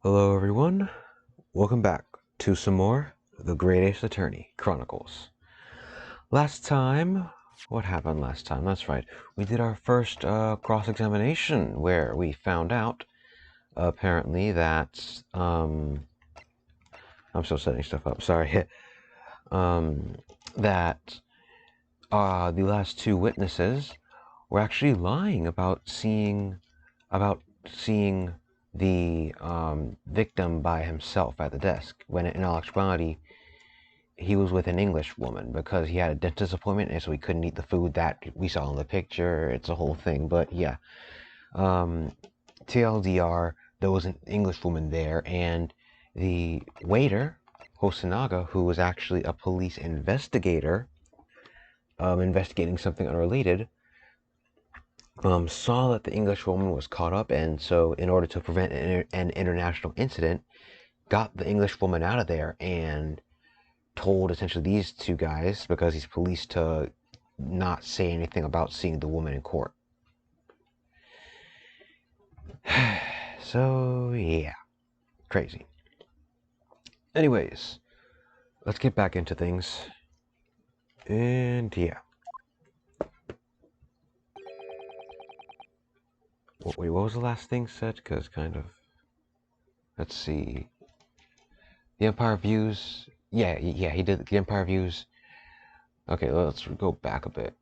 Hello everyone, welcome back to some more The Great Ace Attorney Chronicles. Last time, what happened last time? That's right, we did our first cross-examination where we found out, apparently, that, I'm still setting stuff up, sorry, that the last two witnesses were actually lying about seeing the victim by himself at the desk, when in all actuality he was with an English woman because he had a dentist appointment and so he couldn't eat the food that we saw in the picture. It's a whole thing, but yeah. TLDR, there was an English woman there, and the waiter, Hosanaga, who was actually a police investigator, investigating something unrelated, saw that the English woman was caught up, and so in order to prevent an international incident, got the English woman out of there and told essentially these two guys, because he's police, to not say anything about seeing the woman in court. So yeah, crazy. Anyways, let's get back into things. And yeah. Wait, what was the last thing said? Because kind of... Let's see. The Empire Views... Yeah, he did. The Empire Views... Okay, let's go back a bit.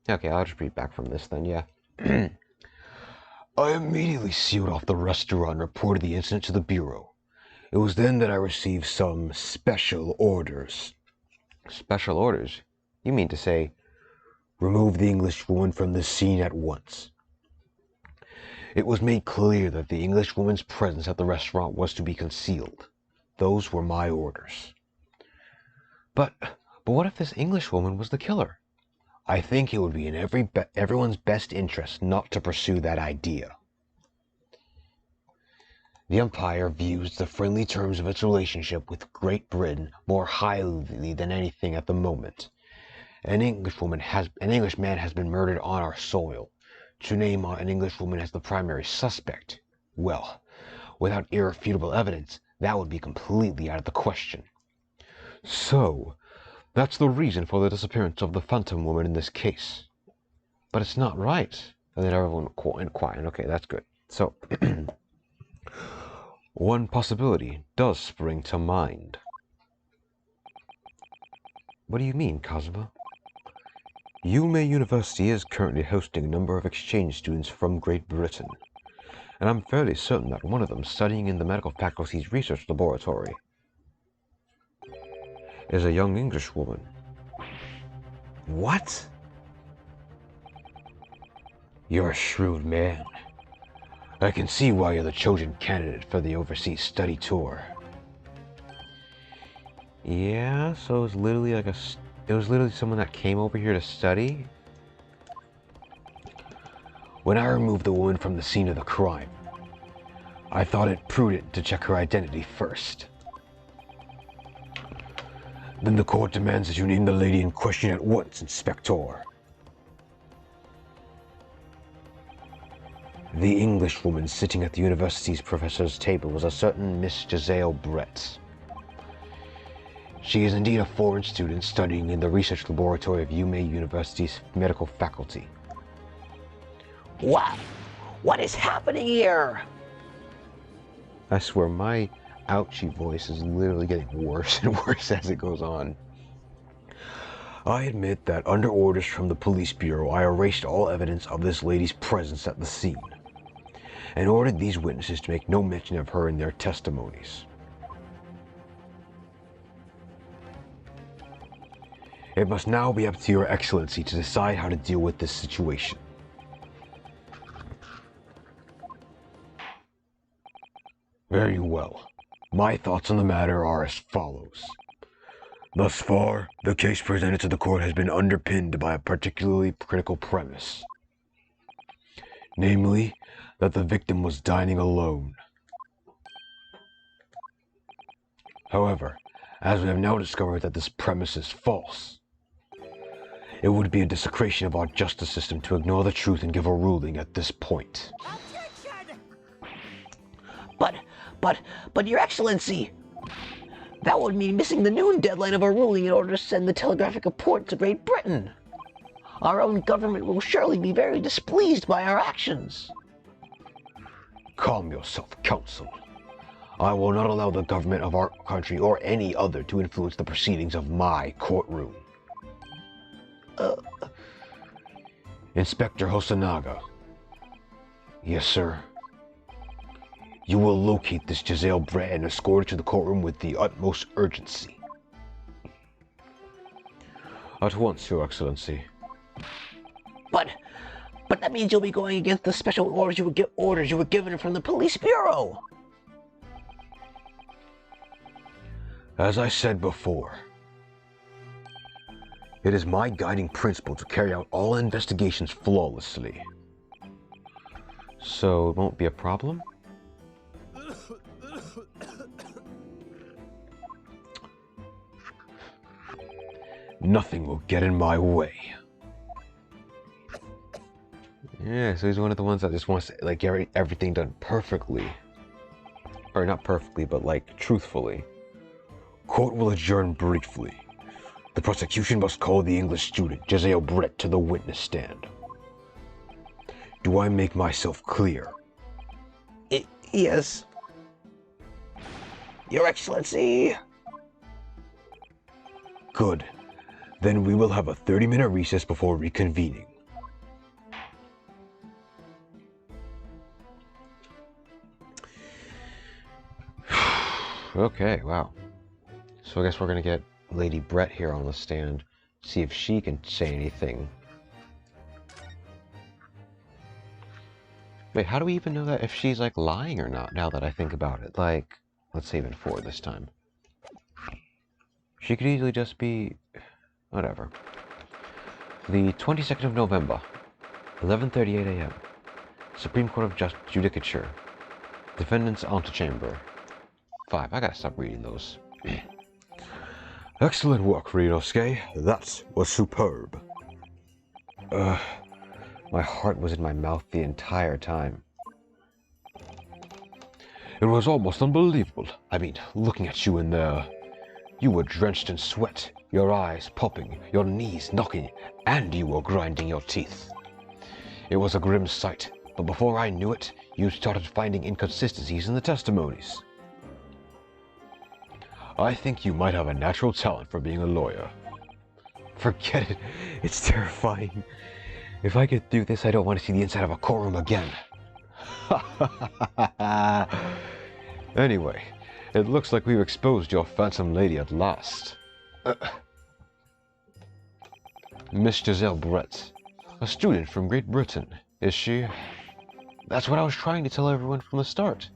Okay, I'll just read back from this then, yeah. I immediately sealed off the restaurant and reported the incident to the Bureau. It was then that I received some special orders. Special orders? You mean to say, remove the English woman from the scene at once. It was made clear that the English woman's presence at the restaurant was to be concealed. Those were my orders. But what if this English woman was the killer? I think it would be in everyone's best interest not to pursue that idea. The Empire views the friendly terms of its relationship with Great Britain more highly than anything at the moment. An Englishman has been murdered on our soil. To name an Englishwoman as the primary suspect, well, without irrefutable evidence, that would be completely out of the question. So, that's the reason for the disappearance of the Phantom Woman in this case. But it's not right. And then everyone quiet. Okay, that's good. So, one possibility does spring to mind. What do you mean, Kazuma? Yumei University is currently hosting a number of exchange students from Great Britain, and I'm fairly certain that one of them, studying in the medical faculty's research laboratory, is a young English woman. What? You're a shrewd man. I can see why you're the chosen candidate for the overseas study tour. Yeah, so it was literally someone that came over here to study? When I removed the woman from the scene of the crime, I thought it prudent to check her identity first. Then the court demands that you name the lady in question at once, Inspector. The Englishwoman sitting at the university's professor's table was a certain Miss Jezaille Brett. She is indeed a foreign student studying in the research laboratory of Yumei University's medical faculty. What? What is happening here? I swear my ouchie voice is literally getting worse and worse as it goes on. I admit that under orders from the police bureau, I erased all evidence of this lady's presence at the scene, and ordered these witnesses to make no mention of her in their testimonies. It must now be up to your excellency to decide how to deal with this situation. Very well. My thoughts on the matter are as follows. Thus far, the case presented to the court has been underpinned by a particularly critical premise. Namely, that the victim was dining alone. However, as we have now discovered that this premise is false, It would be a desecration of our justice system to ignore the truth and give a ruling at this point. But, Your Excellency, that would mean missing the noon deadline of our ruling in order to send the telegraphic report to Great Britain. Our own government will surely be very displeased by our actions. Calm yourself, Counsel. I will not allow the government of our country or any other to influence the proceedings of my courtroom. Inspector Hosonaga. Yes, sir. You will locate this Jezaille Brett and escort it to the courtroom with the utmost urgency. At once, Your Excellency. But that means you'll be going against the special orders you were given from the police bureau. As I said before, it is my guiding principle to carry out all investigations flawlessly. So it won't be a problem? Nothing will get in my way. Yeah, so he's one of the ones that just wants to, like, get everything done perfectly. Or not perfectly, but, like, truthfully. Court will adjourn briefly. The prosecution must call the English student, Jezaille Brett, to the witness stand. Do I make myself clear? Yes. Your Excellency. Good. Then we will have a 30-minute recess before reconvening. Okay, wow. So I guess we're gonna get Lady Brett here on the stand, see if she can say anything. Wait, how do we even know that if she's, like, lying or not, now that I think about it? Like, let's save it for this time. She could easily just be... whatever. The 22nd of November, 11:38 a.m. Supreme Court of Judicature. Defendant's antechamber. 5. I gotta stop reading those. Excellent work, Ryunosuke. That was superb. My heart was in my mouth the entire time. It was almost unbelievable. I mean, looking at you in there. You were drenched in sweat, your eyes popping, your knees knocking, and you were grinding your teeth. It was a grim sight, but before I knew it, you started finding inconsistencies in the testimonies. I think you might have a natural talent for being a lawyer. Forget it. It's terrifying. If I get through this, I don't want to see the inside of a courtroom again. Anyway, it looks like we've exposed your phantom lady at last. Miss Jezaille Brett, a student from Great Britain, is she? That's what I was trying to tell everyone from the start.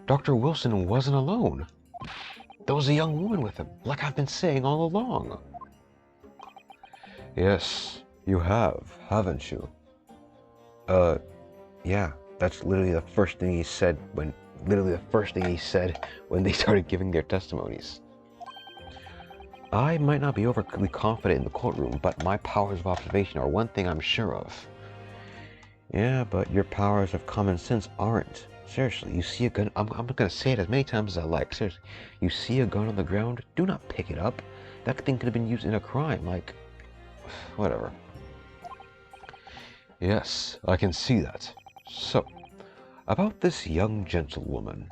Dr. Wilson wasn't alone. There was a young woman with him, like I've been saying all along. Yes, you have, haven't you? Yeah, that's literally the first thing he said when they started giving their testimonies. I might not be overly confident in the courtroom, but my powers of observation are one thing I'm sure of. Yeah, but your powers of common sense aren't. Seriously, you see a gun, I'm gonna say it as many times as I like, seriously. You see a gun on the ground, do not pick it up. That thing could have been used in a crime, like, whatever. Yes, I can see that. So, about this young gentlewoman.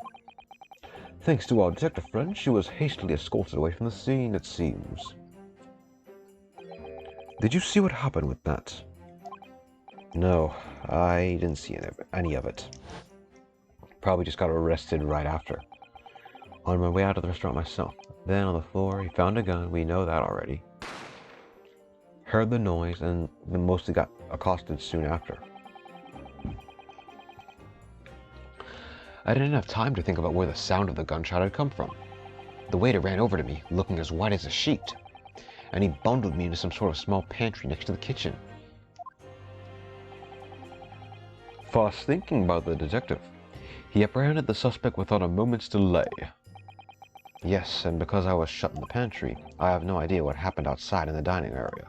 Thanks to our detective friend, she was hastily escorted away from the scene, it seems. Did you see what happened with that? No, I didn't see any of it. Probably just got arrested right after. On my way out of the restaurant myself. Then on the floor, he found a gun. We know that already. Heard the noise and then mostly got accosted soon after. I didn't have time to think about where the sound of the gunshot had come from. The waiter ran over to me, looking as white as a sheet, and he bundled me into some sort of small pantry next to the kitchen. Fast thinking by the detective. He apprehended the suspect without a moment's delay. Yes, and because I was shut in the pantry, I have no idea what happened outside in the dining area.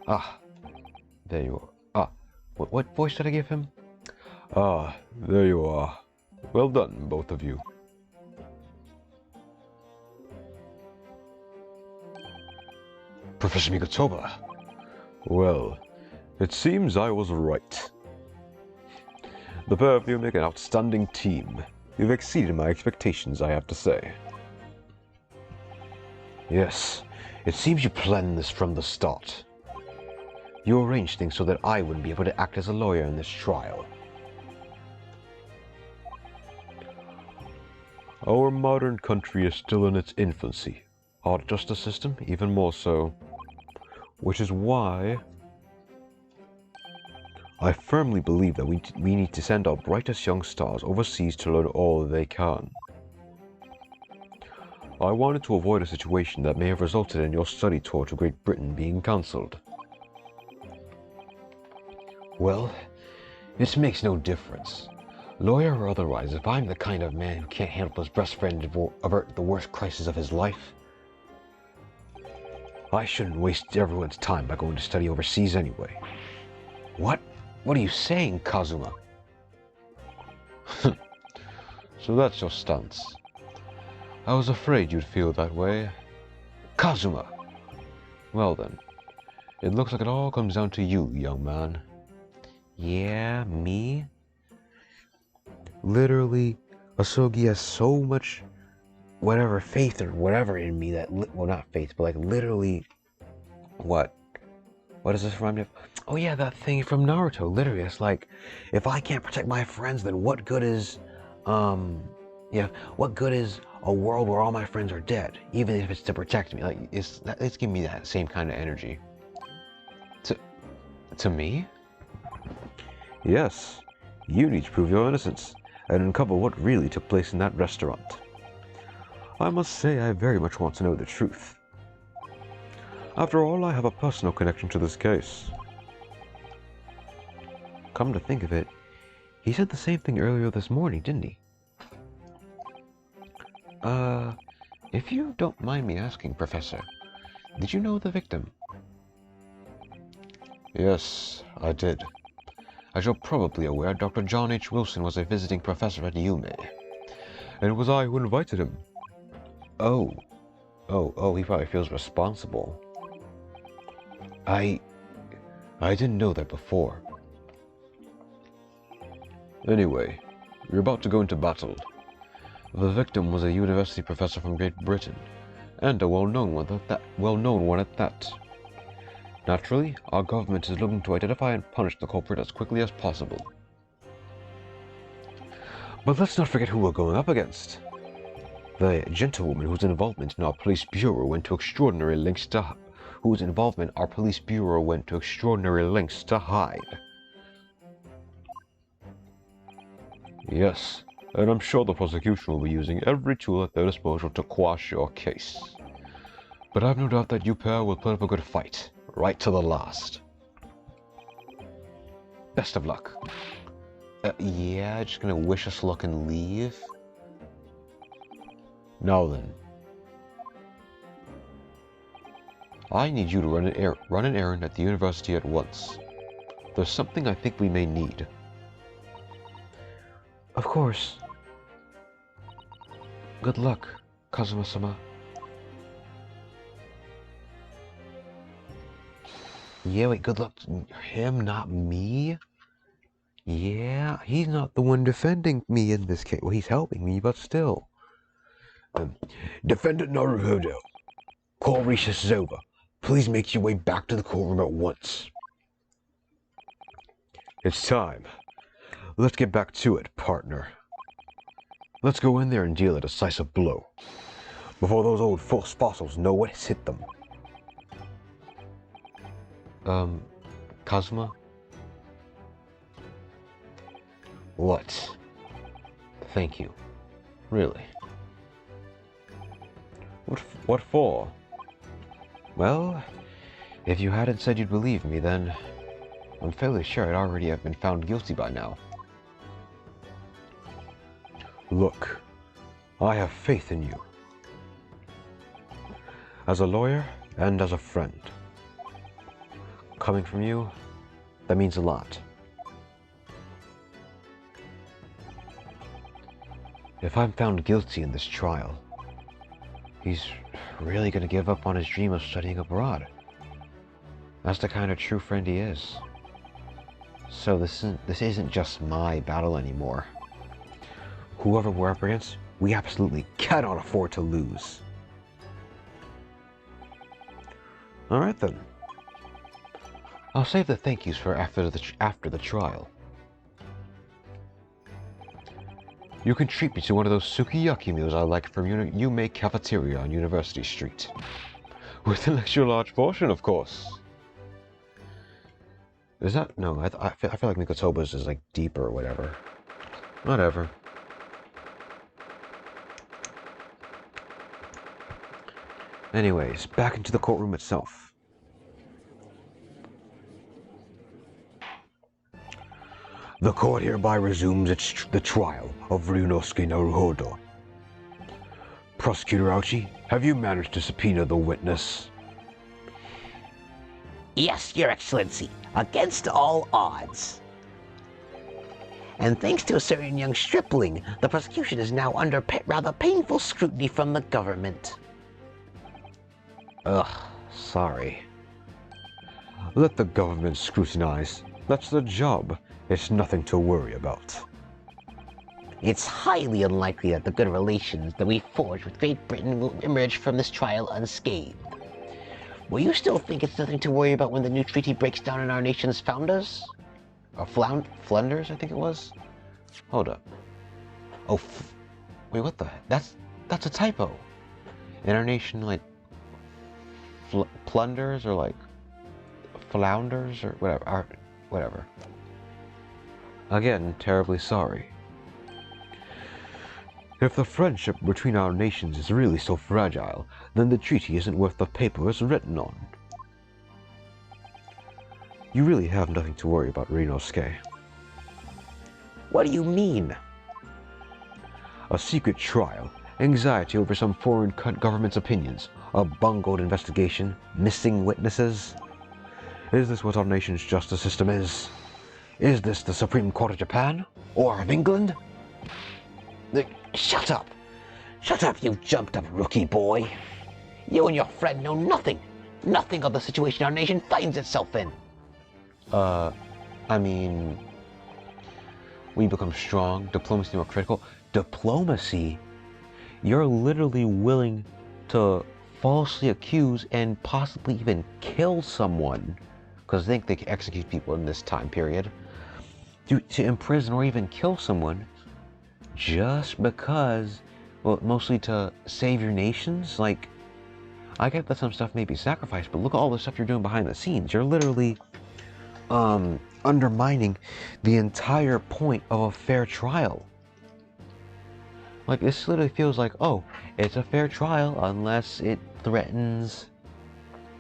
Ah, there you are. Ah, what voice did I give him? Ah, there you are. Well done, both of you. Professor Mikotoba. Well, it seems I was right. The pair of you make an outstanding team. You've exceeded my expectations, I have to say. Yes, it seems you planned this from the start. You arranged things so that I wouldn't be able to act as a lawyer in this trial. Our modern country is still in its infancy. Our justice system even more so. Which is why I firmly believe that we need to send our brightest young stars overseas to learn all they can. I wanted to avoid a situation that may have resulted in your study tour to Great Britain being cancelled. Well, this makes no difference. Lawyer or otherwise, if I'm the kind of man who can't handle his best friend avert the worst crisis of his life, I shouldn't waste everyone's time by going to study overseas anyway. What? What are you saying, Kazuma? So that's your stance. I was afraid you'd feel that way. Kazuma! Well then, it looks like it all comes down to you, young man. Yeah, me? Literally, Asogi has so much faith or whatever in me that, well, not faith, but like literally, what does this remind me of? Oh yeah, that thing from Naruto, literally, it's like, if I can't protect my friends, then what good is, what good is a world where all my friends are dead, even if it's to protect me? Like, it's giving me that same kind of energy. To me? Yes, you need to prove your innocence, and uncover what really took place in that restaurant. I must say I very much want to know the truth. After all, I have a personal connection to this case. Come to think of it, he said the same thing earlier this morning, didn't he? If you don't mind me asking, Professor, did you know the victim? Yes, I did. As you're probably aware, Dr. John H. Wilson was a visiting professor at Yume, and it was I who invited him. Oh, he probably feels responsible. I didn't know that before. Anyway, you're about to go into battle. The victim was a university professor from Great Britain, and a well-known one at that. Naturally, our government is looking to identify and punish the culprit as quickly as possible. But let's not forget who we're going up against. The gentlewoman whose involvement in our police bureau went to extraordinary lengths to hide. Yes, and I'm sure the prosecution will be using every tool at their disposal to quash your case. But I've no doubt that you pair will put up a good fight, right to the last. Best of luck. Yeah, just gonna wish us luck and leave? Now then. I need you to run an errand at the university at once. There's something I think we may need. Of course. Good luck, Kazuma-sama. Yeah, wait, good luck to him, not me? Yeah, he's not the one defending me in this case. Well, he's helping me, but still. Defendant Naruhodo, call recess is over. Please make your way back to the courtroom at once. It's time. Let's get back to it, partner. Let's go in there and deal a decisive blow, before those old false fossils know what has hit them. Kazuma? What? Thank you. Really? What for? Well, if you hadn't said you'd believe me, then I'm fairly sure I'd already have been found guilty by now. Look, I have faith in you. As a lawyer and as a friend. Coming from you, that means a lot. If I'm found guilty in this trial, he's really gonna give up on his dream of studying abroad. That's the kind of true friend he is. So this isn't just my battle anymore. Whoever we're up against, we absolutely cannot afford to lose. Alright then. I'll save the thank yous for after the trial. You can treat me to one of those sukiyaki meals I like from Yume Cafeteria on University Street. With an extra large portion, of course. Is that? No, I feel like Mikotoba's is like deeper or whatever. Whatever. Anyways, back into the courtroom itself. The court hereby resumes the trial of Ryunosuke Naruhodo. Prosecutor Aochi, have you managed to subpoena the witness? Yes, Your Excellency, against all odds. And thanks to a certain young stripling, the prosecution is now under rather painful scrutiny from the government. Ugh, sorry. Let the government scrutinize. That's their job. It's nothing to worry about. It's highly unlikely that the good relations that we forged with Great Britain will emerge from this trial unscathed. Will you still think it's nothing to worry about when the new treaty breaks down in our nation's founders? Or Flanders, I think it was? Hold up. Oh, wait, what the heck? That's a typo. In our nation, like, plunders or like flounders or whatever. Again, terribly sorry. If the friendship between our nations is really so fragile, then the treaty isn't worth the paper it's written on. You really have nothing to worry about, Ryunosuke. What do you mean? A secret trial, anxiety over some foreign government's opinions, a bungled investigation, missing witnesses. Is this what our nation's justice system is? Is this the Supreme Court of Japan? Or of England? Shut up! Shut up, you jumped-up rookie boy! You and your friend know nothing of the situation our nation finds itself in. I mean, we become strong, diplomacy more critical. Diplomacy? You're literally willing to falsely accuse and possibly even kill someone, because I think they can execute people in this time period, to imprison or even kill someone just because, well, mostly to save your nations. Like, I get that some stuff may be sacrificed, but look at all the stuff you're doing behind the scenes. You're literally undermining the entire point of a fair trial. Like, this literally feels like, oh, it's a fair trial unless it threatens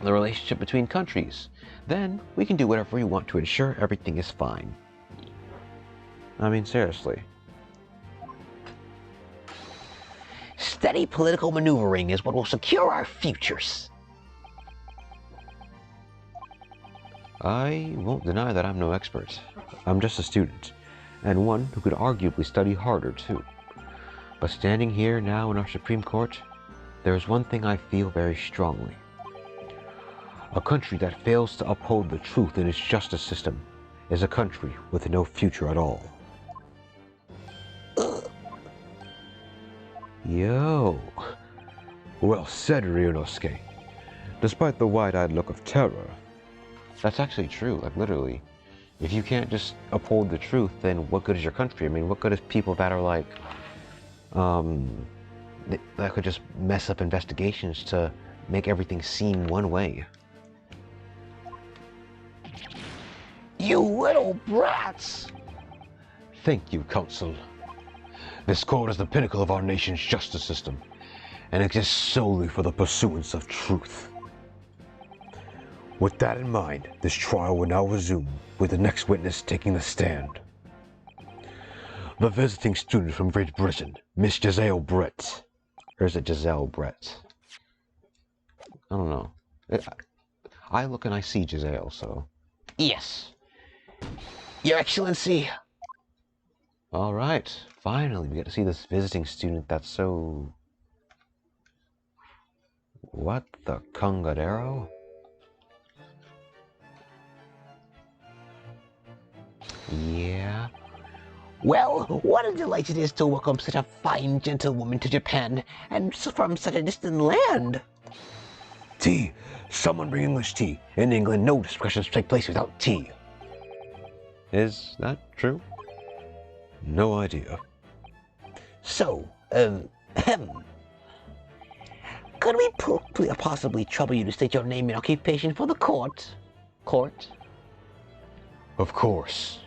the relationship between countries. Then we can do whatever we want to ensure everything is fine. I mean, seriously. Steady political maneuvering is what will secure our futures. I won't deny that I'm no expert. I'm just a student, and one who could arguably study harder too. But standing here now in our Supreme Court, there is one thing I feel very strongly. A country that fails to uphold the truth in its justice system is a country with no future at all. Yo. Well said, Ryunosuke. Despite the wide-eyed look of terror. That's actually true, like literally. If you can't just uphold the truth, then what good is your country? I mean, what good is people that are like, that could just mess up investigations to make everything seem one way? You little brats! Thank you, Counsel. This court is the pinnacle of our nation's justice system, and exists solely for the pursuance of truth. With that in mind, this trial will now resume, with the next witness taking the stand. The visiting student from Great Britain, Miss Jezaille Brett. Or is it Jezaille Brett? I don't know. I look and I see Jezaille, so Yes, Your Excellency. Alright, finally we get to see this visiting student that's so... What the Congadero? Yeah. Well, what a delight it is to welcome such a fine gentlewoman to Japan, and from such a distant land. Tea! Someone bring English tea. In England, no discussions take place without tea. Is that true? No idea. So, could we possibly trouble you to state your name and occupation for the court? Of course.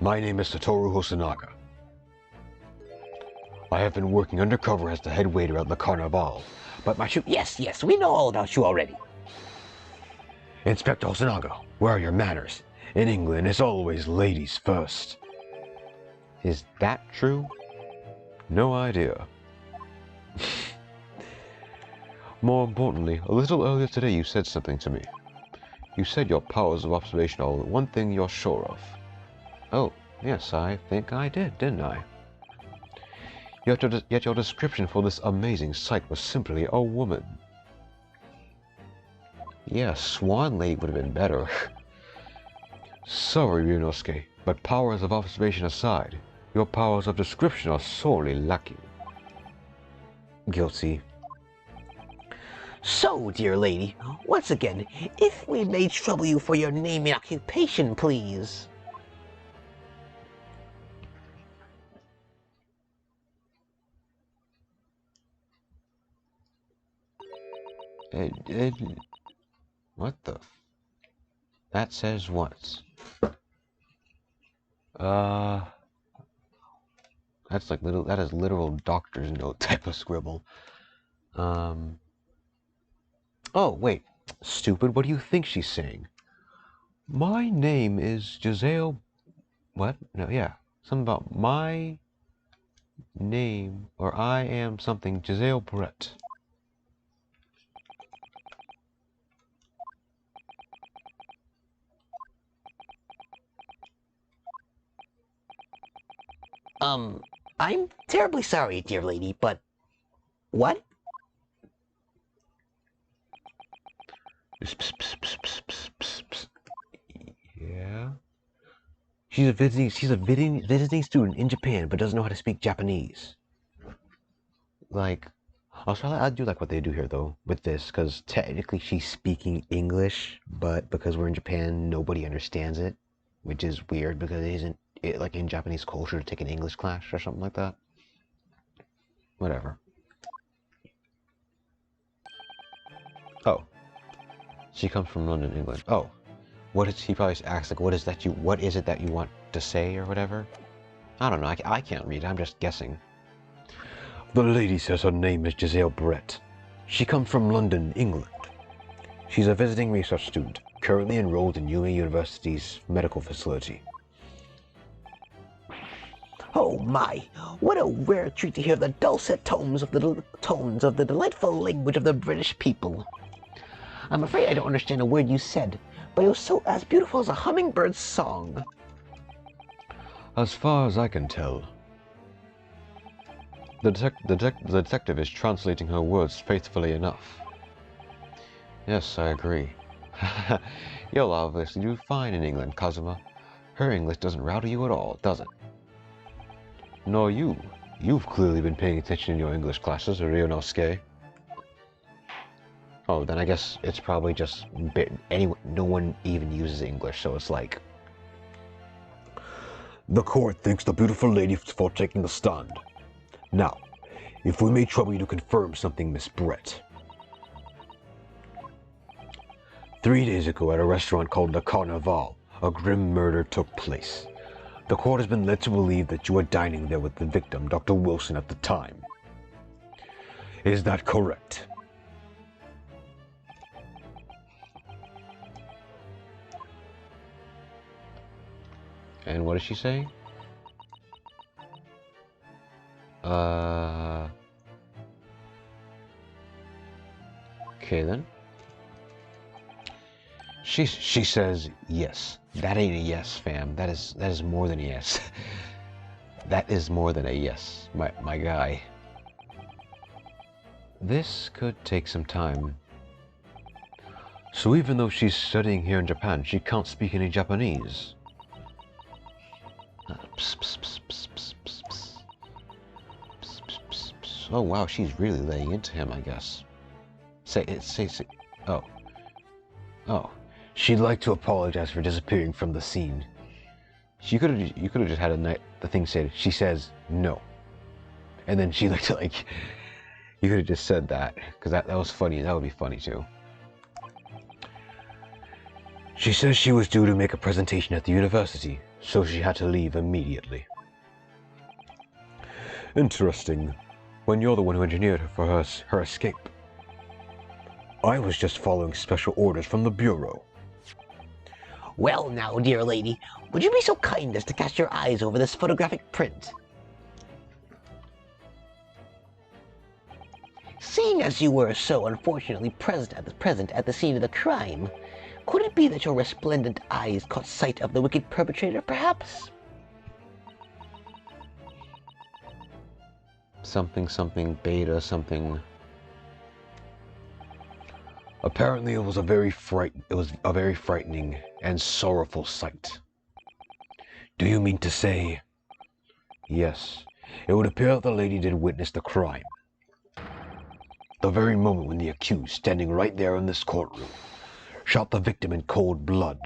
My name is Satoru Hosonaga. I have been working undercover as the head waiter at the Carnival, but my Yes, we know all about you already. Inspector Hosonaga, where are your manners? In England, it's always ladies first. Is that true? No idea. More importantly, a little earlier today you said something to me. You said your powers of observation are the one thing you're sure of. Oh, yes, I think I did, didn't I? Yet your description for this amazing sight was simply a woman. Yeah, Swan Lady would have been better. Sorry, Ryunosuke, but powers of observation aside, your powers of description are sorely lacking. Guilty. So, dear lady, once again, if we may trouble you for your name and occupation, please. What the? That says what? That's like that is literal doctor's note type of scribble. Oh, wait. Stupid, what do you think she's saying? My name is Jezaille... What? No, yeah. Something about my name, or I am something, Jezaille Brett. I'm terribly sorry, dear lady, but... What? Yeah? She's a visiting student in Japan, but doesn't know how to speak Japanese. Like, I do like what they do here, though, with this, because technically she's speaking English, but because we're in Japan, nobody understands it, which is weird, because it isn't, like, in Japanese culture to take an English class or something like that. Whatever. Oh. She comes from London, England. Oh. He probably asks, like, what is it that you want to say, or whatever? I don't know, I can't read, I'm just guessing. The lady says her name is Jezaille Brett. She comes from London, England. She's a visiting research student, currently enrolled in University's medical facility. Oh my, what a rare treat to hear the dulcet tones of the delightful language of the British people. I'm afraid I don't understand a word you said, but it was as beautiful as a hummingbird's song. As far as I can tell. The detective is translating her words faithfully enough. Yes, I agree. You'll obviously do fine in England, Kazuma. Her English doesn't rattle you at all, does it? Nor you. You've clearly been paying attention in your English classes, Ryunosuke. Oh, then I guess it's probably just no one even uses English, so it's like... The court thanks the beautiful lady for taking the stand. Now, if we may trouble you to confirm something, Miss Brett. 3 days ago at a restaurant called the Carnival, a grim murder took place. The court has been led to believe that you were dining there with the victim, Dr. Wilson, at the time. Is that correct? And what is she saying? Okay then. She says yes. That ain't a yes, fam. That is more than a yes. That is more than a yes, my guy. This could take some time. So even though she's studying here in Japan, she can't speak any Japanese. Oh wow, she's really laying into him, I guess. Say. Oh. She'd like to apologize for disappearing from the scene. You could have just had the thing said. She says no, and then she like you could have just said that, because that was funny. That would be funny too. She says she was due to make a presentation at the university, so she had to leave immediately. Interesting. When you're the one who engineered her for her escape. I was just following special orders from the Bureau. Well now, dear lady, would you be so kind as to cast your eyes over this photographic print? Seeing as you were so unfortunately present at the scene of the crime, could it be that your resplendent eyes caught sight of the wicked perpetrator, perhaps? Something beta something. Apparently it was a very frightening and sorrowful sight. Do you mean to say? Yes, it would appear that the lady did witness the crime. The very moment when the accused, standing right there in this courtroom, shot the victim in cold blood.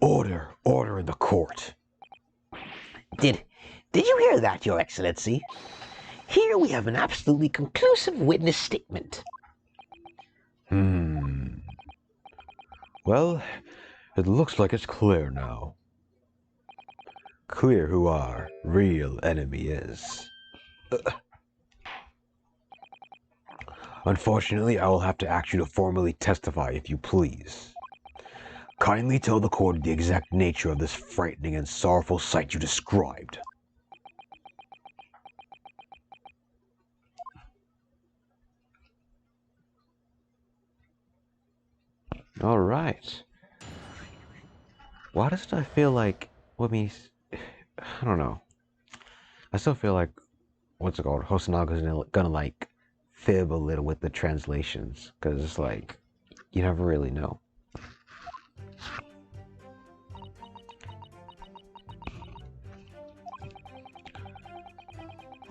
Order in the court. Did you hear that, Your Excellency? Here we have an absolutely conclusive witness statement. Well, it looks like it's clear now. Clear who our real enemy is. Unfortunately, I will have to ask you to formally testify, if you please. Kindly tell the court the exact nature of this frightening and sorrowful sight you described. All right. Why does I feel like, I don't know. I still feel like, Hosanaga's gonna like fib a little with the translations, because it's like, you never really know.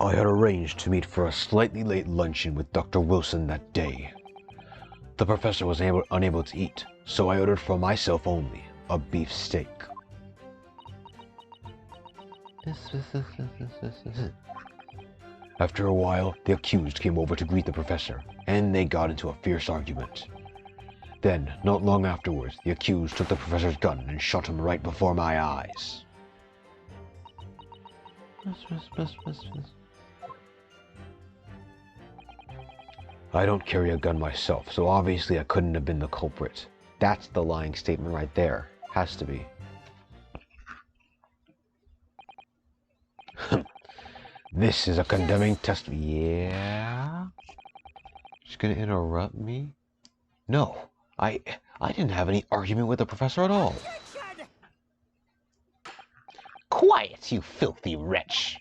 I had arranged to meet for a slightly late luncheon with Dr. Wilson that day. The professor was unable to eat, so I ordered for myself only a beef steak. After a while, the accused came over to greet the professor, and they got into a fierce argument. Then, not long afterwards, the accused took the professor's gun and shot him right before my eyes. I don't carry a gun myself, so obviously I couldn't have been the culprit. That's the lying statement right there. Has to be. This is a condemning testimony. Yeah? She's gonna interrupt me? No, I didn't have any argument with the professor at all. Quiet, you filthy wretch!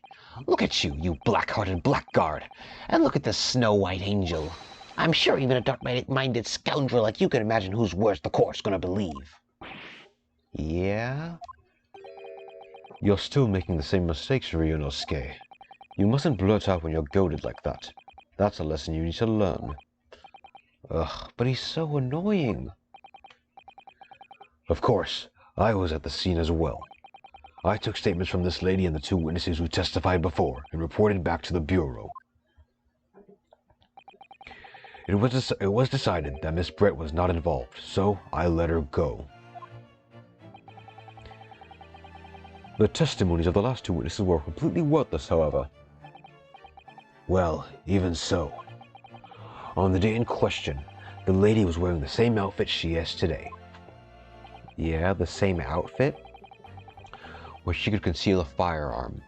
Look at you, you black-hearted blackguard, and look at this snow-white angel. I'm sure even a dark-minded scoundrel like you can imagine whose words the court's gonna believe. Yeah? You're still making the same mistakes, Ryunosuke. You mustn't blurt out when you're goaded like that. That's a lesson you need to learn. Ugh, but he's so annoying. Of course, I was at the scene as well. I took statements from this lady and the two witnesses who testified before and reported back to the Bureau. It was decided that Miss Brett was not involved, so I let her go. The testimonies of the last two witnesses were completely worthless, however. Well, even so. On the day in question, the lady was wearing the same outfit she is today. Yeah, the same outfit? Where she could conceal a firearm.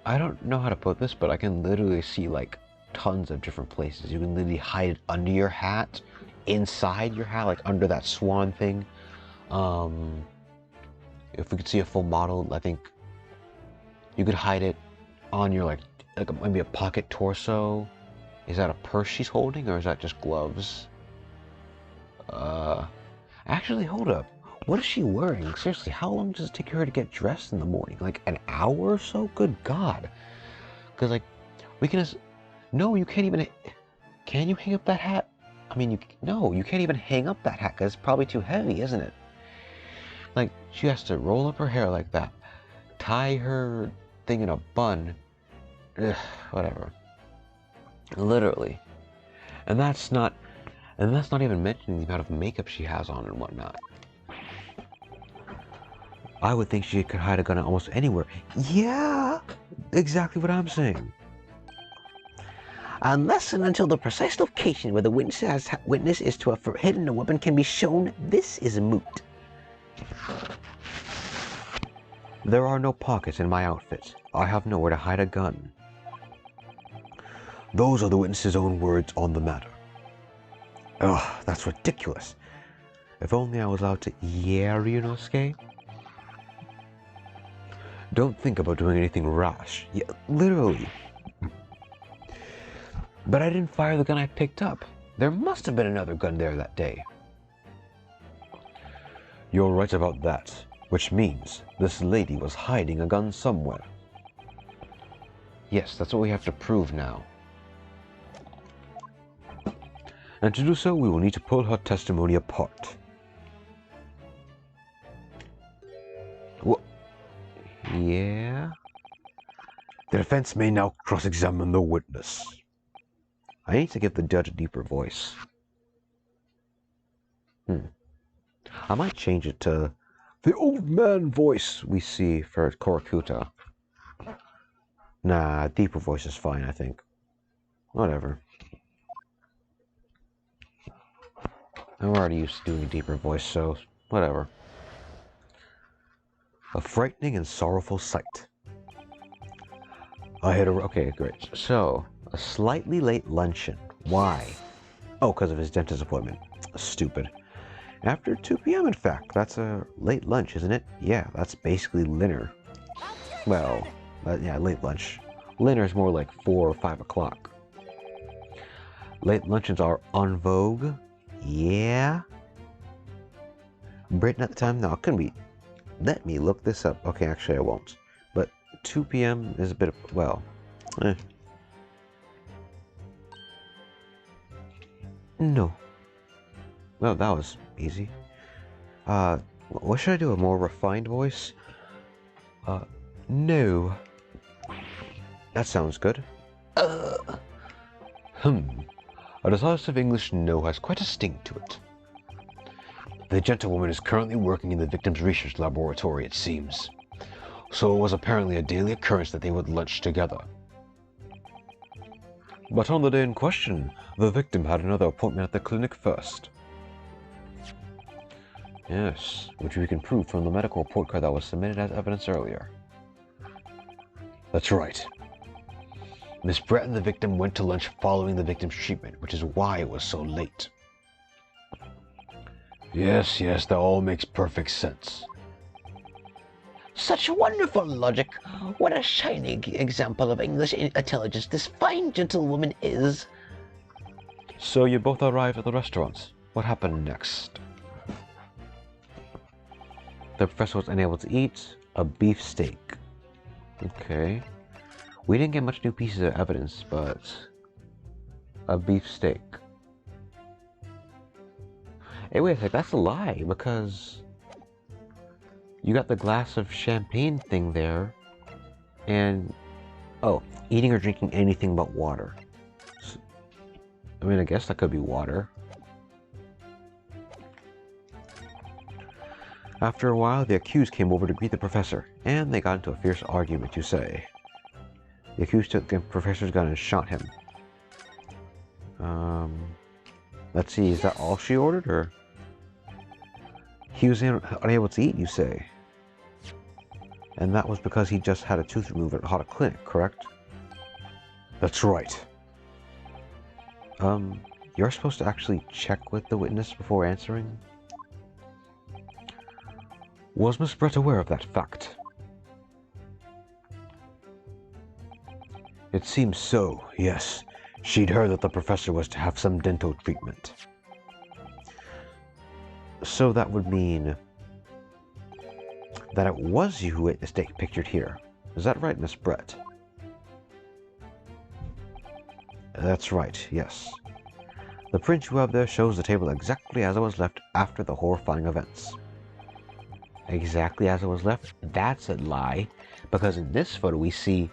I don't know how to put this, but I can literally see like tons of different places. You can literally hide it under your hat, inside your hat, like under that swan thing. If we could see a full model, I think you could hide it on your like maybe a pocket torso. Is that a purse she's holding, or is that just gloves? Actually, hold up. What is she wearing? Seriously, how long does it take her to get dressed in the morning? Like an hour or so? Good God. Because, like, we can just... No, you can't even... Can you hang up that hat? I mean, no, you can't even hang up that hat because it's probably too heavy, isn't it? Like, she has to roll up her hair like that, tie her thing in a bun. Ugh, whatever. Literally. And that's not even mentioning the amount of makeup she has on and whatnot. I would think she could hide a gun almost anywhere. Yeah, exactly what I'm saying. Unless and until the precise location where the witness is to have hidden a weapon can be shown, this is moot. There are no pockets in my outfit. I have nowhere to hide a gun. Those are the witness's own words on the matter. Ugh, that's ridiculous. If only I was allowed to Ryunosuke. Don't think about doing anything rash. Yeah, literally. But I didn't fire the gun I picked up. There must have been another gun there that day. You're right about that, which means this lady was hiding a gun somewhere. Yes, that's what we have to prove now. And to do so, we will need to pull her testimony apart. What? Yeah? The defense may now cross-examine the witness. I need to give the judge a deeper voice. I might change it to the old man voice we see for Korakuta. Nah, deeper voice is fine, I think. Whatever. I'm already used to doing a deeper voice, so whatever. A frightening and sorrowful sight. Okay, great. So, a slightly late luncheon. Why? Oh, because of his dentist appointment. Stupid. After 2 p.m., in fact. That's a late lunch, isn't it? Yeah, that's basically dinner. Well, yeah, late lunch. Dinner is more like 4 or 5 o'clock. Late luncheons are en vogue. Yeah. Britain at the time? No, it couldn't be. Let me look this up. Okay, actually I won't. But 2 p.m. is a bit of, well, No. Well, that was easy. What should I do? A more refined voice? No. That sounds good. A decisive English no has quite a sting to it. The gentlewoman is currently working in the victim's research laboratory, it seems. So it was apparently a daily occurrence that they would lunch together. But on the day in question, the victim had another appointment at the clinic first. Yes, which we can prove from the medical report card that was submitted as evidence earlier. That's right. Miss Brett and the victim went to lunch following the victim's treatment, which is why it was so late. Yes, that all makes perfect sense. Such wonderful logic. What a shining example of English intelligence this fine gentlewoman is. So you both arrived at the restaurants. What happened next? The professor was unable to eat a beef steak. Okay. We didn't get much new pieces of evidence, but a beef steak. Hey, wait a sec, that's a lie, because you got the glass of champagne thing there, and, oh, eating or drinking anything but water. So, I mean, I guess that could be water. After a while, the accused came over to greet the professor, and they got into a fierce argument, you say. The accused took the professor's gun and shot him. Let's see, is that all she ordered, or? He was unable to eat, you say? And that was because he just had a tooth removed at a clinic, correct? That's right. You're supposed to actually check with the witness before answering? Was Miss Brett aware of that fact? It seems so, yes. She'd heard that the professor was to have some dental treatment. So that would mean that it was you who witnessed it pictured here. Is that right, Miss Brett? That's right, yes. The print you have there shows the table exactly as it was left after the horrifying events. Exactly as it was left? That's a lie, because in this photo we see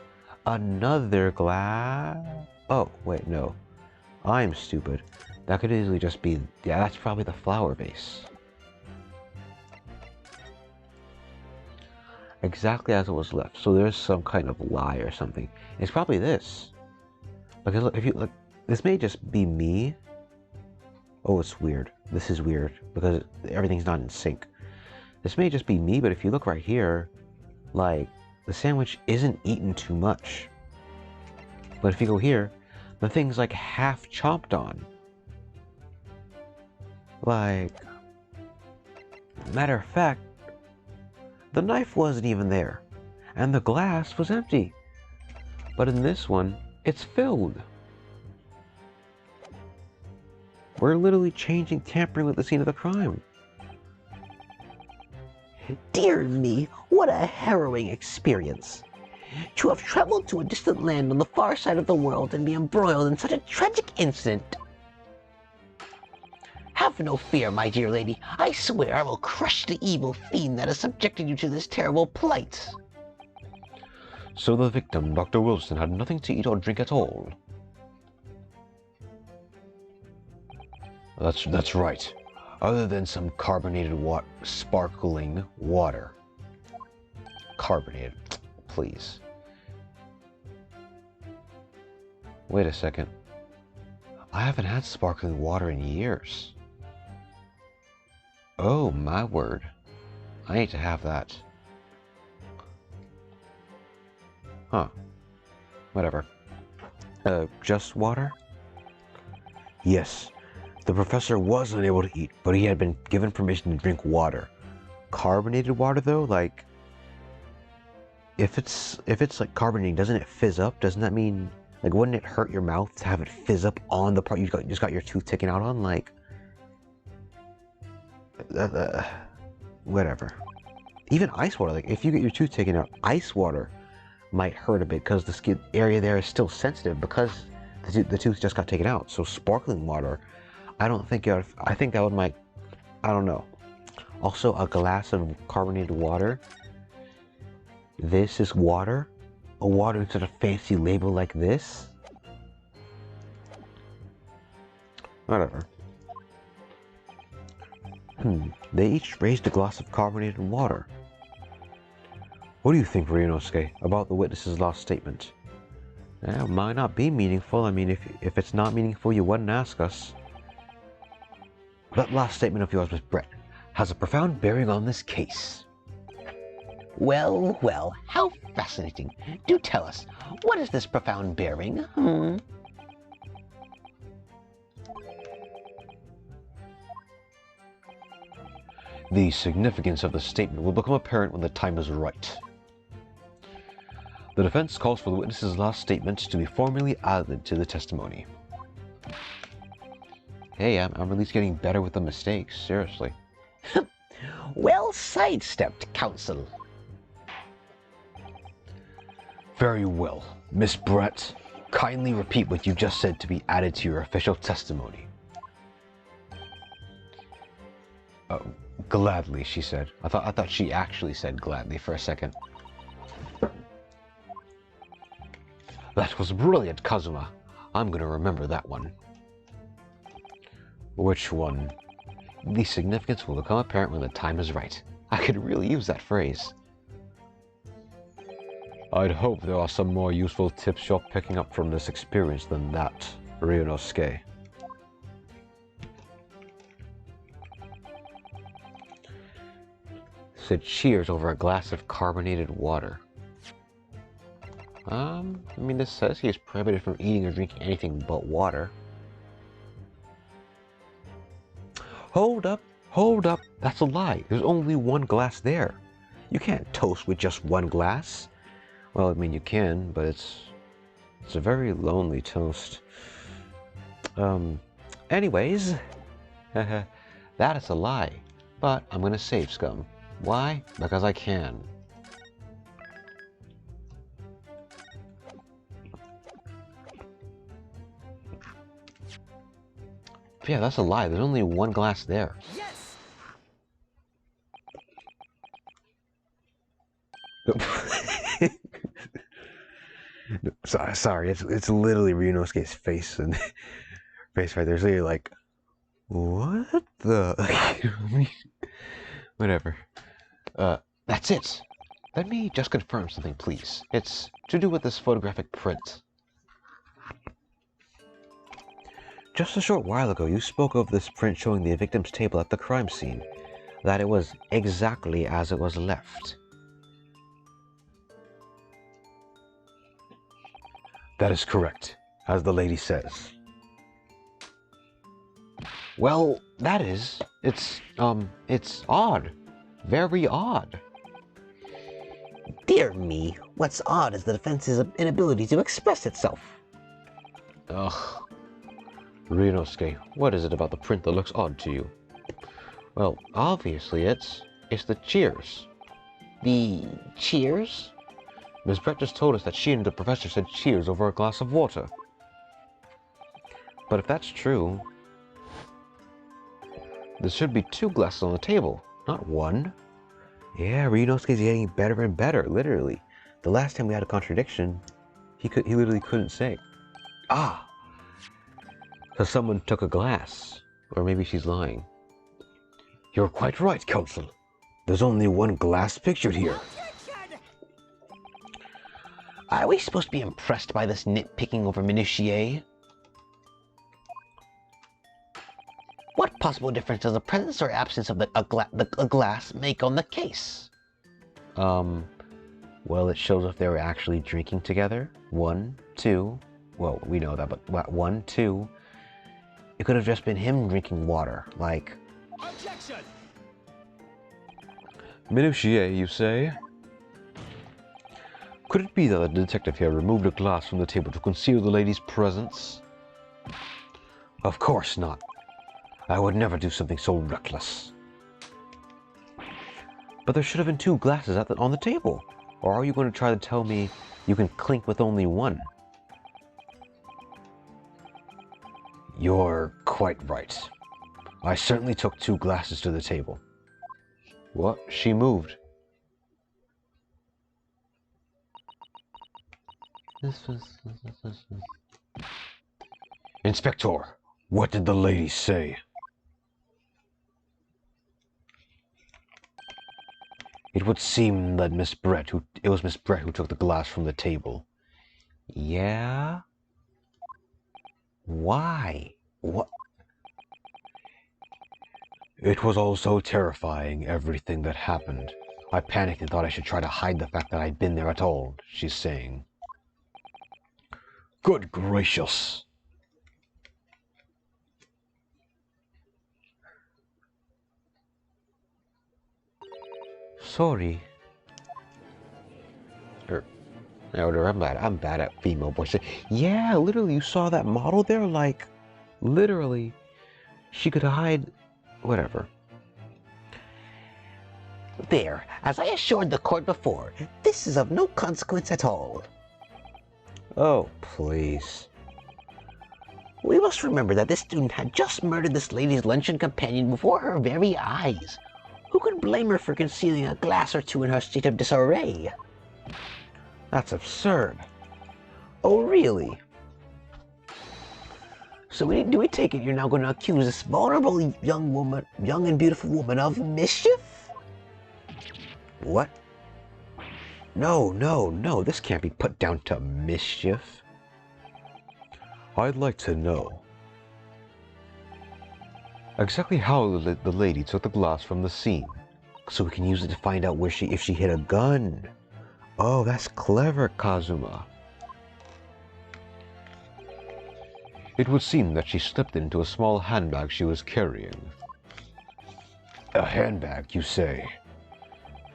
another glass. Oh, wait, no. I'm stupid. That could easily just be... Yeah, that's probably the flower vase. Exactly as it was left. So there's some kind of lie or something. It's probably this. Because look, if you look, this may just be me. Oh, it's weird. This is weird because everything's not in sync. This may just be me, but if you look right here, like, the sandwich isn't eaten too much. But if you go here, the thing's like half chomped on. Like, matter of fact, the knife wasn't even there, and the glass was empty. But in this one, it's filled. We're literally tampering with the scene of the crime. Dear me, what a harrowing experience. To have traveled to a distant land on the far side of the world and be embroiled in such a tragic incident. Have no fear, my dear lady. I swear I will crush the evil fiend that has subjected you to this terrible plight. So the victim, Dr. Wilson, had nothing to eat or drink at all. That's right. Other than some carbonated sparkling water. Carbonated, please. Wait a second. I haven't had sparkling water in years. Oh, my word. I need to have that. Huh. Whatever. Just water? Yes. The professor was unable to eat, but he had been given permission to drink water. Carbonated water, though? Like, if it's like carbonating, doesn't it fizz up? Doesn't that mean, like, wouldn't it hurt your mouth to have it fizz up on the part you just got your tooth taken out on? Like, whatever. Even ice water, like, if you get your tooth taken out, ice water might hurt a bit because the skin area there is still sensitive because the tooth just got taken out. So sparkling water, I don't think I think that would might, I don't know. Also, a glass of carbonated water. This is water? A water with a fancy label like this? Whatever. They each raised a glass of carbonated water. What do you think, Ryunosuke, about the witness's last statement? It might not be meaningful. I mean, if it's not meaningful, you wouldn't ask us. That last statement of yours, Miss Brett, has a profound bearing on this case. Well, well, how fascinating. Do tell us, what is this profound bearing? The significance of the statement will become apparent when the time is right. The defense calls for the witness's last statement to be formally added to the testimony. Hey, I'm at least getting better with the mistakes, seriously. Well sidestepped, counsel. Very well. Miss Brett, kindly repeat what you just said to be added to your official testimony. Gladly, she said. I thought she actually said gladly for a second. That was brilliant, Kazuma. I'm gonna remember that one. Which one? The significance will become apparent when the time is right. I could really use that phrase. I'd hope there are some more useful tips you're picking up from this experience than that, Ryunosuke. said cheers over a glass of carbonated water. I mean, this says he is prohibited from eating or drinking anything but water. Hold up, hold up. That's a lie. There's only one glass there. You can't toast with just one glass. Well, I mean, you can, but it's a very lonely toast. Anyways, that is a lie. But I'm gonna save Scum. Why? Because I can. Yeah, that's a lie. There's only one glass there. Yes. Sorry, it's literally Ryunosuke's face and face right there. So you're like, what the? Whatever. That's it. Let me just confirm something, please. It's to do with this photographic print. Just a short while ago, you spoke of this print showing the victim's table at the crime scene. That it was exactly as it was left. That is correct, as the lady says. Well, that is, it's odd. Very odd. Dear me, what's odd is the defense's inability to express itself. Ugh. Ryunosuke, what is it about the print that looks odd to you? Well, obviously it's the cheers. The cheers? Miss Brett just told us that she and the professor said cheers over a glass of water. But if that's true, there should be 2 glasses on the table, not 1. Yeah, Ryunosuke's getting better and better, literally. The last time we had a contradiction, he literally couldn't say. Ah! So someone took a glass. Or maybe she's lying. You're quite right, Counsel. There's only one glass pictured here. Are we supposed to be impressed by this nitpicking over minutiae? What possible difference does the presence or absence of a glass make on the case? Well, it shows if they were actually drinking together. 1, 2. Well, we know that, but 1, 2. It could have just been him drinking water, like... Objection! Minutiae, you say? Could it be that the detective here removed a glass from the table to conceal the lady's presence? Of course not. I would never do something so reckless. But there should have been 2 glasses on the table. Or are you going to try to tell me you can clink with only 1? You're quite right. I certainly took 2 glasses to the table. What? She moved. Inspector, what did the lady say? It would seem that it was Miss Brett who took the glass from the table. Yeah? Why? What? It was all so terrifying, everything that happened. I panicked and thought I should try to hide the fact that I'd been there at all, she's saying. Good gracious! Sorry. I'm bad at female voices. Yeah, literally, you saw that model there? Like, literally, she could hide... Whatever. There, as I assured the court before, this is of no consequence at all. Oh, please. We must remember that this student had just murdered this lady's luncheon companion before her very eyes. Who could blame her for concealing a glass or 2 in her state of disarray? That's absurd. Oh, really? So do we take it you're now going to accuse this vulnerable young and beautiful woman of mischief? What? No, this can't be put down to mischief. I'd like to know exactly how the lady took the glass from the scene. So we can use it to find out where if she hid a gun. Oh, that's clever, Kazuma. It would seem that she slipped into a small handbag she was carrying. A handbag, you say?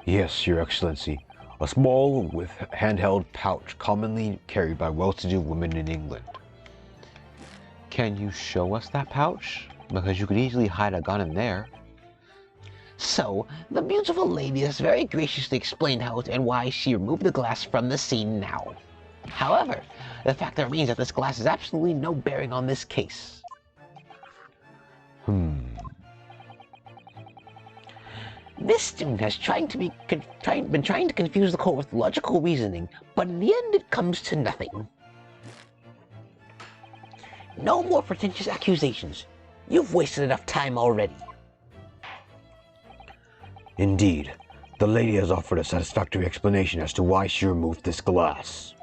Yes, Your Excellency. A small, with handheld pouch commonly carried by well-to-do women in England. Can you show us that pouch? Because you could easily hide a gun in there. So, the beautiful lady has very graciously explained how and why she removed the glass from the scene now. However, the fact remains that this glass has absolutely no bearing on this case. This student has been trying to confuse the court with logical reasoning, but in the end it comes to nothing. No more pretentious accusations. You've wasted enough time already. Indeed, the lady has offered a satisfactory explanation as to why she removed this glass.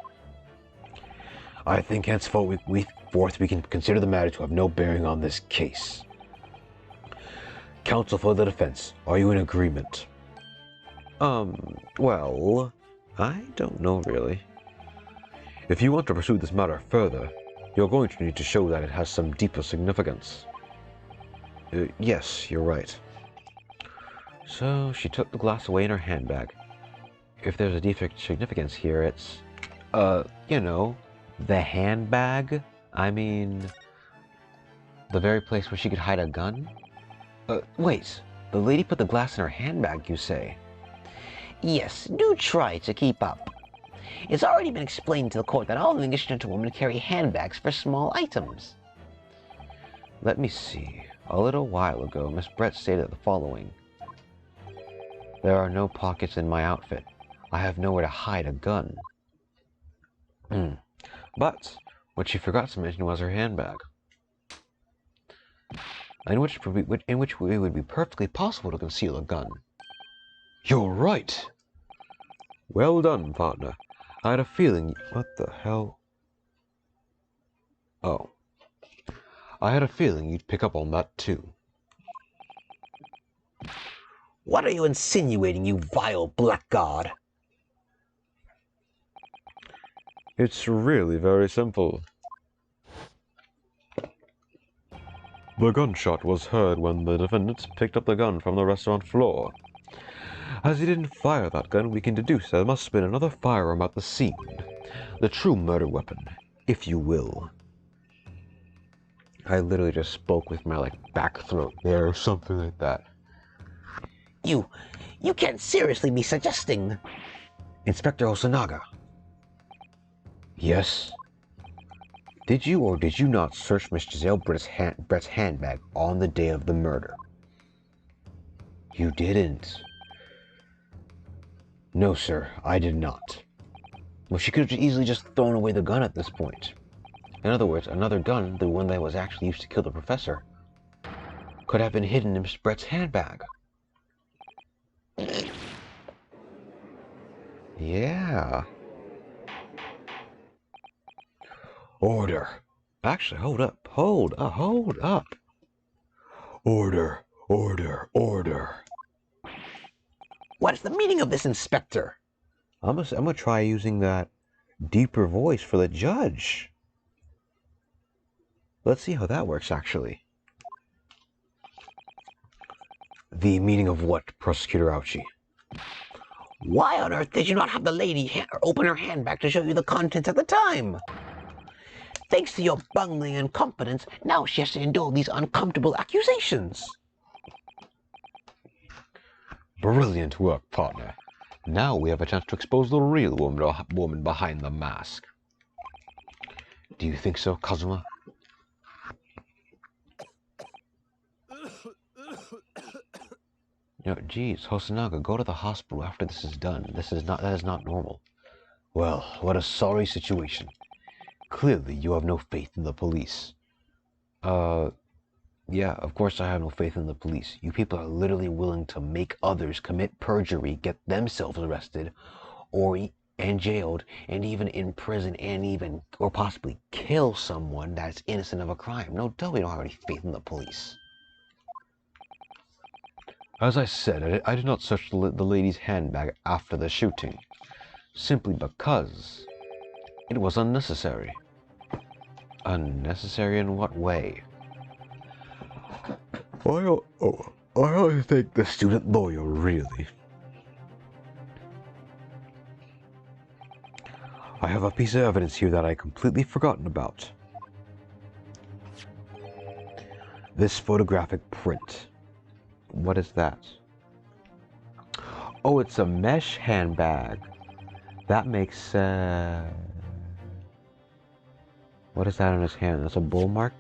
I think henceforth we can consider the matter to have no bearing on this case. Counsel for the defense, are you in agreement? Well, I don't know really. If you want to pursue this matter further, you're going to need to show that it has some deeper significance. Yes, you're right. So she took the glass away in her handbag. If there's a deeper significance here, it's, you know, the handbag? I mean, the very place where she could hide a gun? Wait, the lady put the glass in her handbag, you say? Yes, do try to keep up. It's already been explained to the court that all English gentlewomen carry handbags for small items. Let me see. A little while ago, Miss Brett stated the following. There are no pockets in my outfit. I have nowhere to hide a gun. But what she forgot to mention was her handbag, in which it would be perfectly possible to conceal a gun. You're right. Well done, partner. I had a feeling... What the hell? Oh. I had a feeling you'd pick up on that too. What are you insinuating, you vile blackguard? It's really very simple. The gunshot was heard when the defendant picked up the gun from the restaurant floor. As he didn't fire that gun, we can deduce there must have been another firearm at the scene. The true murder weapon, if you will. I literally just spoke with my, back throat there or something like that. You can't seriously be suggesting... Inspector Osanaga. Yes? Did you or did you not search Miss Jezaille Brett's handbag on the day of the murder? You didn't. No, sir, I did not. Well, she could have easily just thrown away the gun at this point. In other words, another gun, the one that was actually used to kill the professor, could have been hidden in Miss Brett's handbag. Yeah. Order. Actually, hold up. Hold up. Order, order, order. What's the meaning of this, Inspector? I'm gonna try using that deeper voice for the judge. Let's see how that works, actually. The meaning of what, Prosecutor Ouchie? Why on earth did you not have the lady open her handbag to show you the contents at the time? Thanks to your bungling incompetence, now she has to endure these uncomfortable accusations. Brilliant work, partner. Now we have a chance to expose the real woman behind the mask. Do you think so, Kazuma? No, geez, Hosanaga, go to the hospital after this is done. That is not normal. Well, what a sorry situation. Clearly, you have no faith in the police. Yeah, of course I have no faith in the police. You people are literally willing to make others commit perjury, get themselves arrested, and jailed, and even in prison, or possibly kill someone that's innocent of a crime. No doubt we don't have any faith in the police. As I said, I did not search the lady's handbag after the shooting, simply because it was unnecessary. Unnecessary in what way? I don't think the student lawyer really. I have a piece of evidence here that I completely forgotten about. This photographic print. What is that? Oh, it's a mesh handbag. That makes sense. What is that on his hand? That's a bull mark?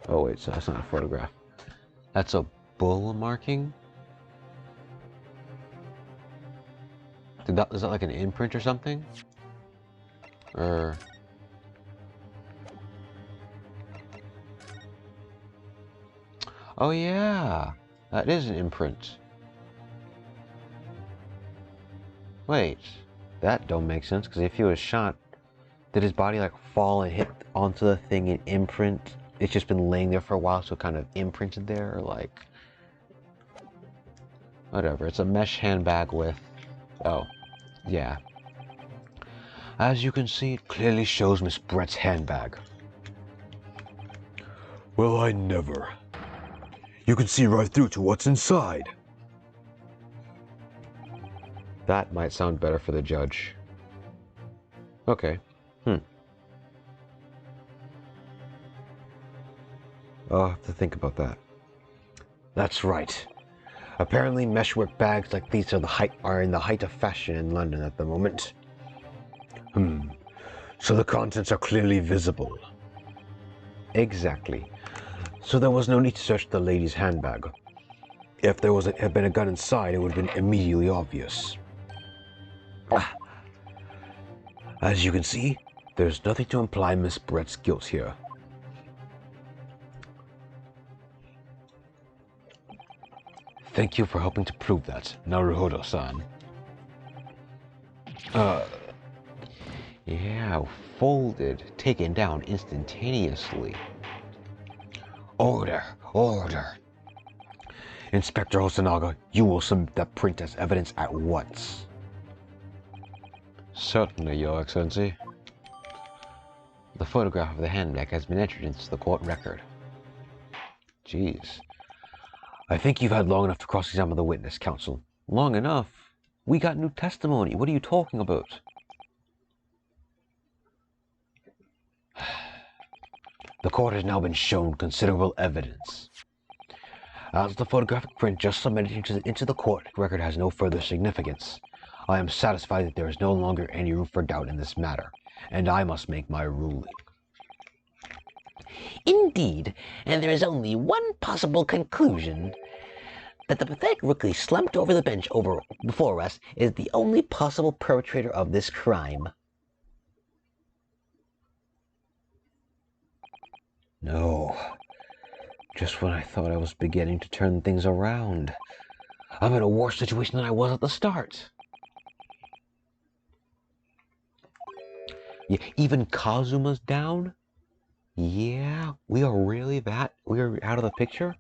Oh wait, so that's not a photograph. That's a bull marking? Is that like an imprint or something? Or... Oh yeah! That is an imprint. Wait, that don't make sense, because if he was shot, did his body like fall and hit onto the thing and imprint? It's just been laying there for a while, so it kind of imprinted there, or like... Whatever, it's a mesh handbag with... Oh, yeah. As you can see, it clearly shows Miss Brett's handbag. Well, I never. You can see right through to what's inside. That might sound better for the judge. Okay. I'll have to think about that. That's right. Apparently meshwork bags like these are in the height of fashion in London at the moment. So the contents are clearly visible. Exactly. So there was no need to search the lady's handbag. If there had been a gun inside, it would have been immediately obvious. As you can see, there's nothing to imply Miss Brett's guilt here. Thank you for helping to prove that, Naruhodo-san. Yeah, folded, taken down instantaneously. Order, order. Inspector Hosonaga, you will submit that print as evidence at once. Certainly, Your Excellency. The photograph of the handbag has been entered into the court record. Jeez. I think you've had long enough to cross-examine the witness, counsel. Long enough? We got new testimony. What are you talking about? The court has now been shown considerable evidence. As the photographic print just submitted into the court record has no further significance, I am satisfied that there is no longer any room for doubt in this matter, and I must make my ruling. Indeed, and there is only one possible conclusion. That the pathetic rookie slumped over the bench before us is the only possible perpetrator of this crime. No. Just when I thought I was beginning to turn things around. I'm in a worse situation than I was at the start. Yeah, even Kazuma's down? Yeah, we are really that? We are out of the picture?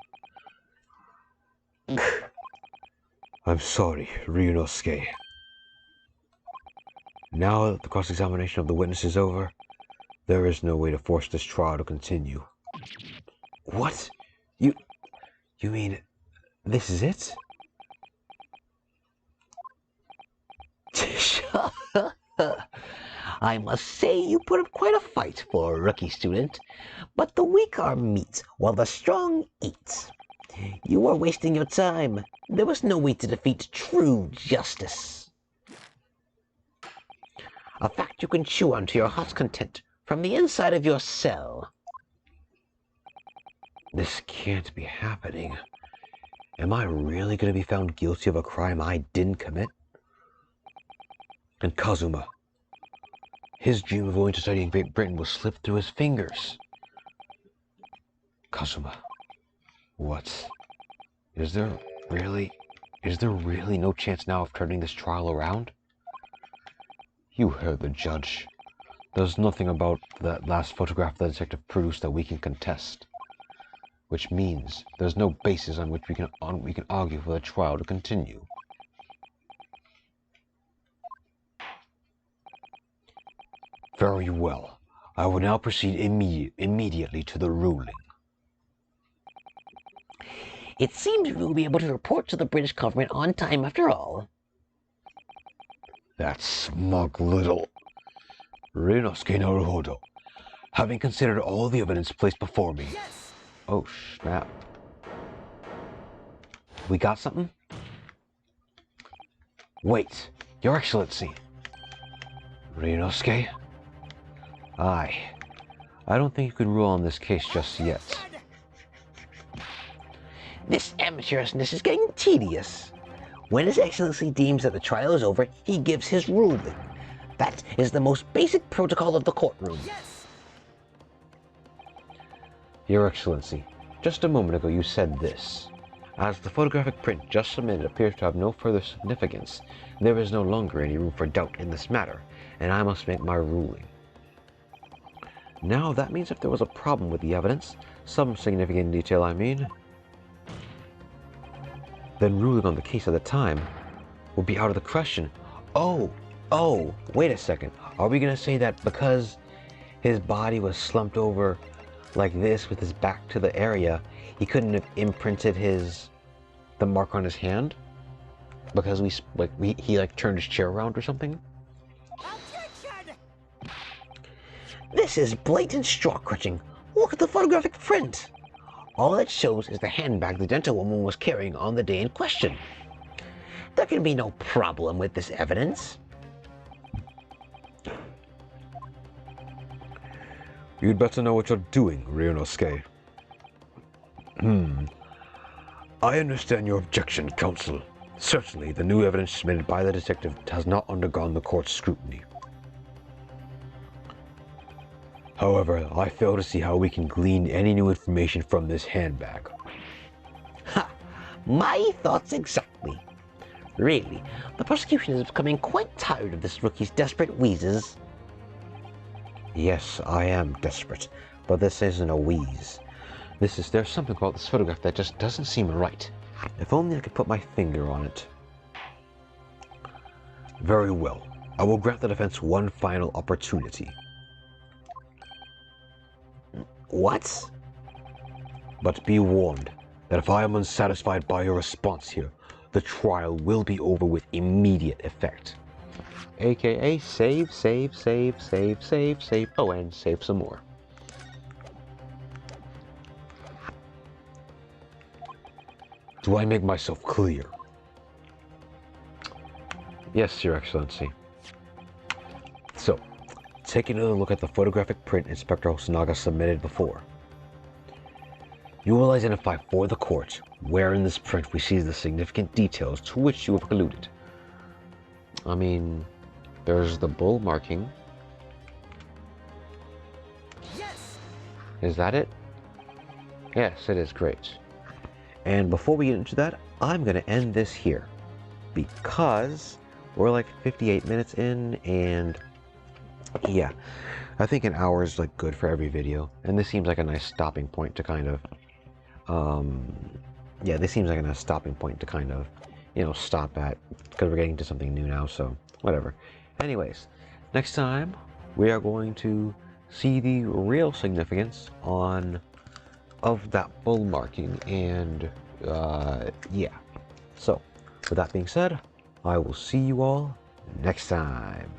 I'm sorry, Ryunosuke. Now that the cross-examination of the witness is over, there is no way to force this trial to continue. What? You mean, this is it? I must say you put up quite a fight for a rookie student, but the weak are meat while the strong eat. You were wasting your time. There was no way to defeat true justice. A fact you can chew on to your heart's content from the inside of your cell. This can't be happening. Am I really going to be found guilty of a crime I didn't commit? And Kazuma. His dream of going to study in Great Britain will slip through his fingers. Kazuma. What? Is there really no chance now of turning this trial around? You heard the judge. There's nothing about that last photograph the detective produced that we can contest. which means there's no basis on which we can argue for the trial to continue. Very well. I will now proceed immediately to the ruling. It seems we will be able to report to the British government on time after all. That smug little Ryunosuke Naruhodo. Having considered all the evidence placed before me. Yes! Oh, snap. We got something? Wait, Your Excellency. Ryunosuke? Aye. I don't think you can rule on this case just yet. This amateurishness is getting tedious. When His Excellency deems that the trial is over, he gives his ruling. That is the most basic protocol of the courtroom. Yes! Your Excellency, just a moment ago you said this. As the photographic print just submitted appears to have no further significance, there is no longer any room for doubt in this matter, and I must make my ruling. Now that means if there was a problem with the evidence, some significant detail I mean, then ruling on the case at the time would be out of the question. Oh, wait a second. Are we going to say that because his body was slumped over like this with his back to the area, he couldn't have imprinted the mark on his hand? Because he turned his chair around or something? Objection! This is blatant straw crunching. Look at the photographic print. All it shows is the handbag the gentlewoman was carrying on the day in question. There can be no problem with this evidence. You'd better know what you're doing, Ryunosuke. I understand your objection, counsel. Certainly, the new evidence submitted by the detective has not undergone the court's scrutiny. However, I fail to see how we can glean any new information from this handbag. Ha! My thoughts exactly. Really, the prosecution is becoming quite tired of this rookie's desperate wheezes. Yes, I am desperate, but this isn't a wheeze. There's something about this photograph that just doesn't seem right. If only I could put my finger on it. Very well. I will grant the defense one final opportunity. What? But be warned that if I am unsatisfied by your response here, the trial will be over with immediate effect. AKA save. Oh, and save some more. Do I make myself clear? Yes, Your Excellency. So, take another look at the photographic print Inspector Hosonaga submitted before. You will identify for the court where in this print we see the significant details to which you have alluded. I mean, there's the bull marking. Yes! Is that it? Yes, it is. Great. And before we get into that, I'm going to end this here. Because we're like 58 minutes in, and yeah, I think an hour is like good for every video. And this seems like a nice stopping point to kind of, stop at, because we're getting to something new now, so whatever. Anyways, next time we are going to see the real significance of that bull marking, and yeah. So, with that being said, I will see you all next time.